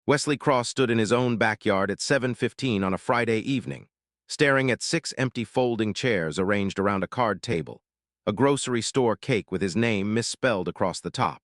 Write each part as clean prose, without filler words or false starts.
Wesley Cross stood in his own backyard at 7:15 on a Friday evening, staring at 6 empty folding chairs arranged around a card table, a grocery store cake with his name misspelled across the top,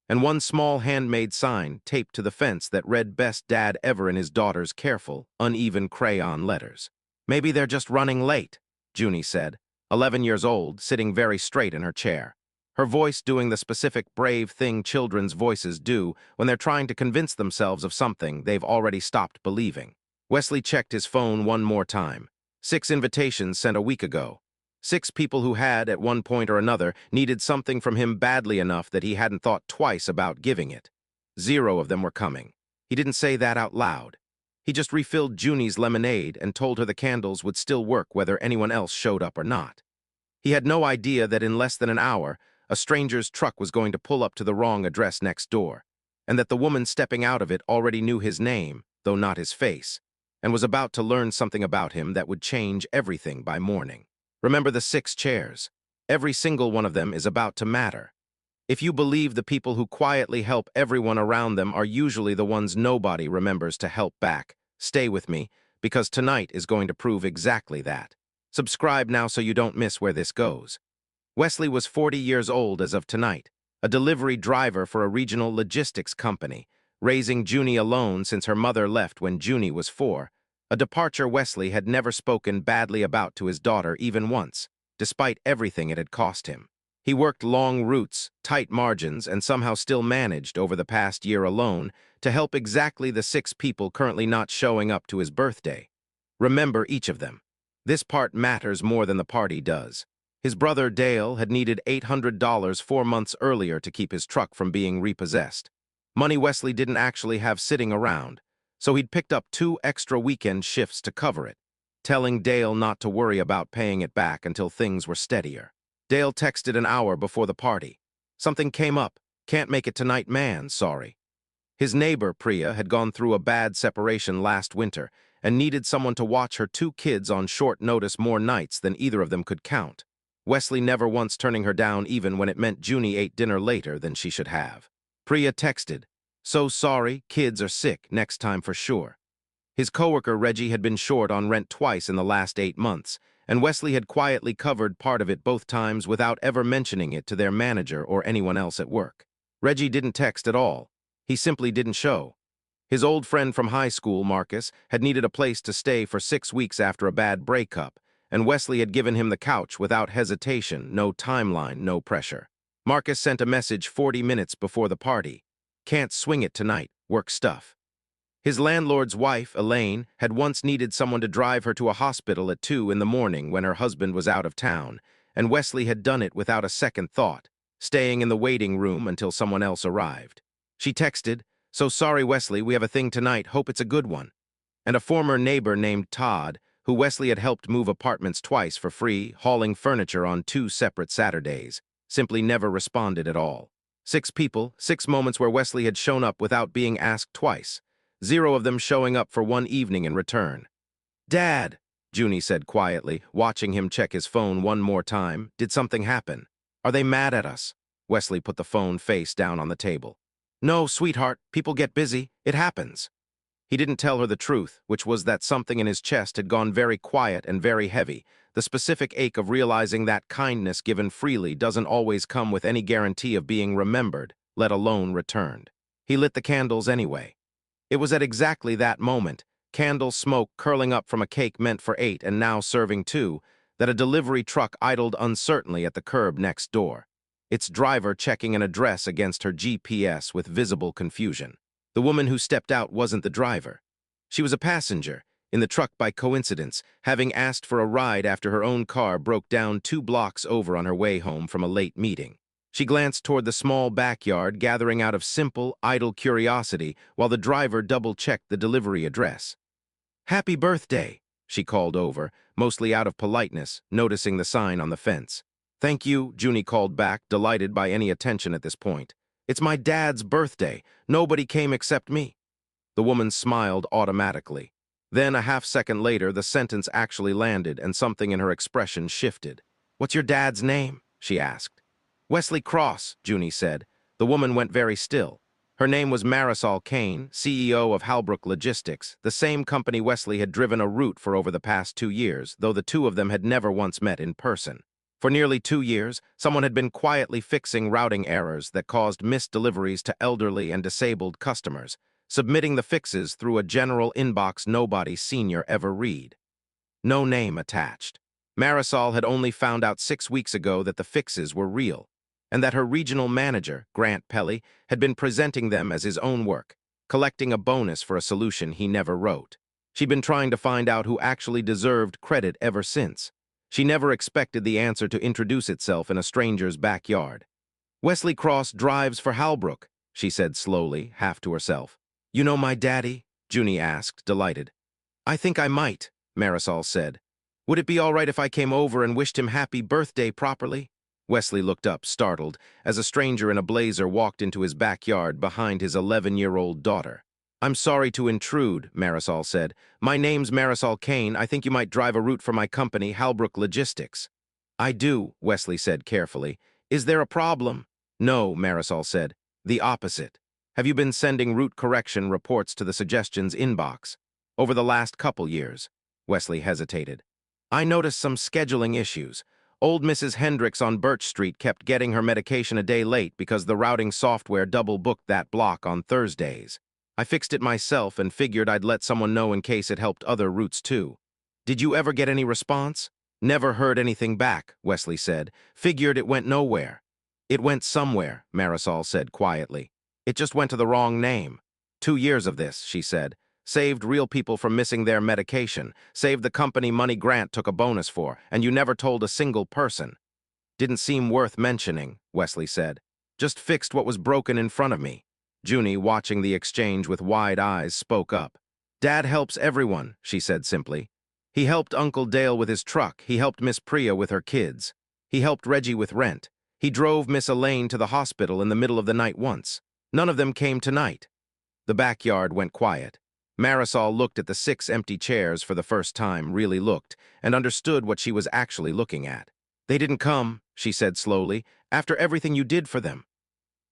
and one small handmade sign taped to the fence that read "Best Dad Ever" in his daughter's careful, uneven crayon letters. "Maybe they're just running late," Junie said, 11 years old, sitting very straight in her chair, her voice doing the specific brave thing children's voices do when they're trying to convince themselves of something they've already stopped believing. Wesley checked his phone one more time. 6 invitations sent a week ago. 6 people who had, at one point or another, needed something from him badly enough that he hadn't thought twice about giving it. 0 of them were coming. He didn't say that out loud. He just refilled Junie's lemonade and told her the candles would still work whether anyone else showed up or not. He had no idea that in less than an hour, a stranger's truck was going to pull up to the wrong address next door, and that the woman stepping out of it already knew his name, though not his face, and was about to learn something about him that would change everything by morning. Remember the 6 chairs. Every single one of them is about to matter. If you believe the people who quietly help everyone around them are usually the ones nobody remembers to help back, stay with me, because tonight is going to prove exactly that. Subscribe now so you don't miss where this goes. Wesley was 40 years old as of tonight, a delivery driver for a regional logistics company, raising Junie alone since her mother left when Junie was 4, a departure Wesley had never spoken badly about to his daughter even once, despite everything it had cost him. He worked long routes, tight margins, and somehow still managed, over the past year alone, to help exactly the 6 people currently not showing up to his birthday. Remember each of them. This part matters more than the party does. His brother Dale had needed $800 4 months earlier to keep his truck from being repossessed. Money Wesley didn't actually have sitting around, so he'd picked up 2 extra weekend shifts to cover it, telling Dale not to worry about paying it back until things were steadier. Dale texted an hour before the party. "Something came up. Can't make it tonight, man, sorry." His neighbor, Priya, had gone through a bad separation last winter and needed someone to watch her 2 kids on short notice more nights than either of them could count. Wesley never once turning her down even when it meant Junie ate dinner later than she should have. Priya texted, "So sorry, kids are sick, next time for sure." His coworker Reggie had been short on rent twice in the last 8 months, and Wesley had quietly covered part of it both times without ever mentioning it to their manager or anyone else at work. Reggie didn't text at all. He simply didn't show. His old friend from high school, Marcus, had needed a place to stay for 6 weeks after a bad breakup, and Wesley had given him the couch without hesitation, no timeline, no pressure. Marcus sent a message 40 minutes before the party. "Can't swing it tonight, work stuff." His landlord's wife, Elaine, had once needed someone to drive her to a hospital at 2 in the morning when her husband was out of town, and Wesley had done it without a second thought, staying in the waiting room until someone else arrived. She texted, "So sorry, Wesley, we have a thing tonight, hope it's a good one." And a former neighbor named Todd, who Wesley had helped move apartments twice for free, hauling furniture on 2 separate Saturdays, simply never responded at all. 6 people, 6 moments where Wesley had shown up without being asked twice, 0 of them showing up for one evening in return. "Dad," Junie said quietly, watching him check his phone one more time, "did something happen? Are they mad at us?" Wesley put the phone face down on the table. "No, sweetheart, people get busy, it happens." He didn't tell her the truth, which was that something in his chest had gone very quiet and very heavy, the specific ache of realizing that kindness given freely doesn't always come with any guarantee of being remembered, let alone returned. He lit the candles anyway. It was at exactly that moment, candle smoke curling up from a cake meant for 8 and now serving 2, that a delivery truck idled uncertainly at the curb next door, its driver checking an address against her GPS with visible confusion. The woman who stepped out wasn't the driver. She was a passenger, in the truck by coincidence, having asked for a ride after her own car broke down 2 blocks over on her way home from a late meeting. She glanced toward the small backyard, gathering out of simple, idle curiosity, while the driver double-checked the delivery address. "Happy birthday," she called over, mostly out of politeness, noticing the sign on the fence. "Thank you," Junie called back, delighted by any attention at this point. "It's my dad's birthday. Nobody came except me." The woman smiled automatically. Then, a half-second later, the sentence actually landed and something in her expression shifted. "What's your dad's name?" she asked. "Wesley Cross," Junie said. The woman went very still. Her name was Marisol Kane, CEO of Halbrook Logistics, the same company Wesley had driven a route for over the past 2 years, though the two of them had never once met in person. For nearly 2 years, someone had been quietly fixing routing errors that caused missed deliveries to elderly and disabled customers, submitting the fixes through a general inbox nobody senior ever read. No name attached. Marisol had only found out 6 weeks ago that the fixes were real, and that her regional manager, Grant Pelly, had been presenting them as his own work, collecting a bonus for a solution he never wrote. She'd been trying to find out who actually deserved credit ever since. She never expected the answer to introduce itself in a stranger's backyard. "Wesley Cross drives for Halbrook," she said slowly, half to herself. "You know my daddy?" Junie asked, delighted. "I think I might," Marisol said. "Would it be all right if I came over and wished him happy birthday properly?" Wesley looked up, startled, as a stranger in a blazer walked into his backyard behind his 11-year-old daughter. "I'm sorry to intrude," Marisol said. "My name's Marisol Kane. I think you might drive a route for my company, Halbrook Logistics." "I do," Wesley said carefully. "Is there a problem?" "No," Marisol said. "The opposite. Have you been sending route correction reports to the suggestions inbox?" "Over the last couple years." Wesley hesitated. "I noticed some scheduling issues. Old Mrs. Hendricks on Birch Street kept getting her medication a day late because the routing software double-booked that block on Thursdays. I fixed it myself and figured I'd let someone know in case it helped other routes too." "Did you ever get any response?" "Never heard anything back," Wesley said. "Figured it went nowhere." "It went somewhere," Marisol said quietly. "It just went to the wrong name." "2 years of this," she said. "Saved real people from missing their medication, saved the company money Grant took a bonus for, and you never told a single person." "Didn't seem worth mentioning," Wesley said. "Just fixed what was broken in front of me." Junie, watching the exchange with wide eyes, spoke up. "Dad helps everyone," she said simply. "He helped Uncle Dale with his truck. He helped Miss Priya with her kids. He helped Reggie with rent. He drove Miss Elaine to the hospital in the middle of the night once. None of them came tonight." The backyard went quiet. Marisol looked at the 6 empty chairs for the first time, really looked, and understood what she was actually looking at. "They didn't come," she said slowly, "after everything you did for them."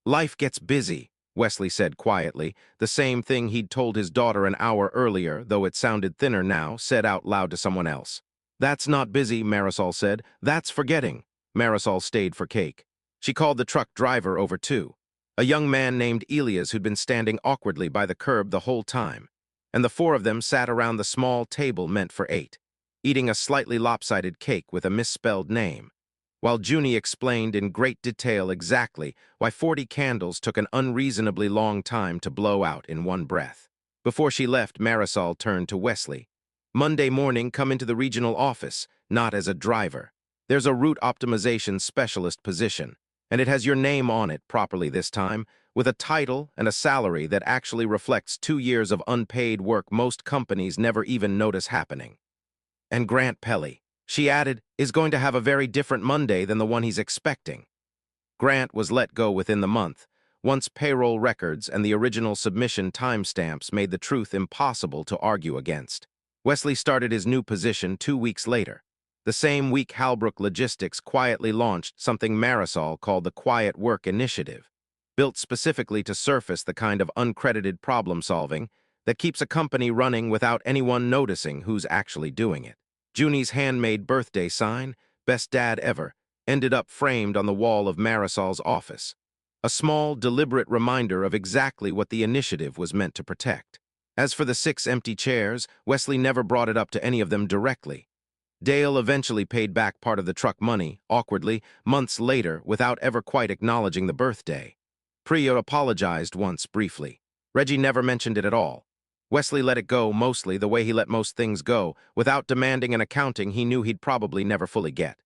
"Life gets busy," Wesley said quietly, the same thing he'd told his daughter an hour earlier, though it sounded thinner now, said out loud to someone else. "That's not busy," Marisol said. "That's forgetting." Marisol stayed for cake. She called the truck driver over too. A young man named Elias who'd been standing awkwardly by the curb the whole time. And the 4 of them sat around the small table meant for 8, eating a slightly lopsided cake with a misspelled name, while Junie explained in great detail exactly why 40 candles took an unreasonably long time to blow out in one breath. Before she left, Marisol turned to Wesley. "Monday morning, come into the regional office, not as a driver. There's a route optimization specialist position, and it has your name on it properly this time, with a title and a salary that actually reflects 2 years of unpaid work most companies never even notice happening. And Grant Pelly," she added, "is going to have a very different Monday than the one he's expecting." Grant was let go within the month, once payroll records and the original submission timestamps made the truth impossible to argue against. Wesley started his new position 2 weeks later. The same week, Halbrook Logistics quietly launched something Marisol called the Quiet Work Initiative, built specifically to surface the kind of uncredited problem-solving that keeps a company running without anyone noticing who's actually doing it. Junie's handmade birthday sign, "Best Dad Ever," ended up framed on the wall of Marisol's office, a small, deliberate reminder of exactly what the initiative was meant to protect. As for the 6 empty chairs, Wesley never brought it up to any of them directly. Dale eventually paid back part of the truck money, awkwardly, months later, without ever quite acknowledging the birthday. Priya apologized once, briefly. Reggie never mentioned it at all. Wesley let it go, mostly the way he let most things go, without demanding an accounting he knew he'd probably never fully get.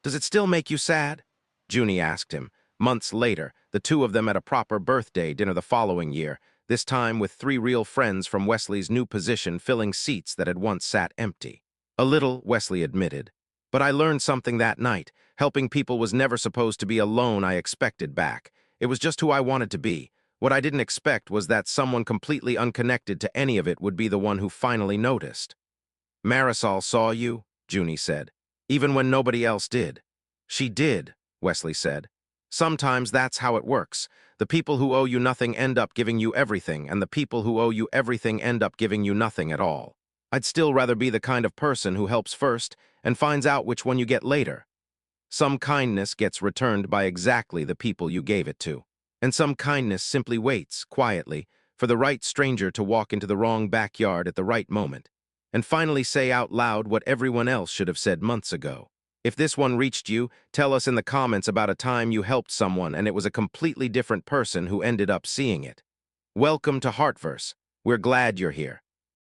"Does it still make you sad?" Junie asked him. Months later, the 2 of them at a proper birthday dinner the following year, this time with 3 real friends from Wesley's new position filling seats that had once sat empty. "A little," Wesley admitted. "But I learned something that night. Helping people was never supposed to be a loan I expected back. It was just who I wanted to be. What I didn't expect was that someone completely unconnected to any of it would be the one who finally noticed." "Marisol saw you," Junie said, "even when nobody else did." "She did," Wesley said. Sometimes that's how it works. The people who owe you nothing end up giving you everything, and the people who owe you everything end up giving you nothing at all. I'd still rather be the kind of person who helps first and finds out which one you get later. Some kindness gets returned by exactly the people you gave it to. And some kindness simply waits, quietly, for the right stranger to walk into the wrong backyard at the right moment, and finally say out loud what everyone else should have said months ago. If this one reached you, tell us in the comments about a time you helped someone and it was a completely different person who ended up seeing it. Welcome to Heartverse. We're glad you're here.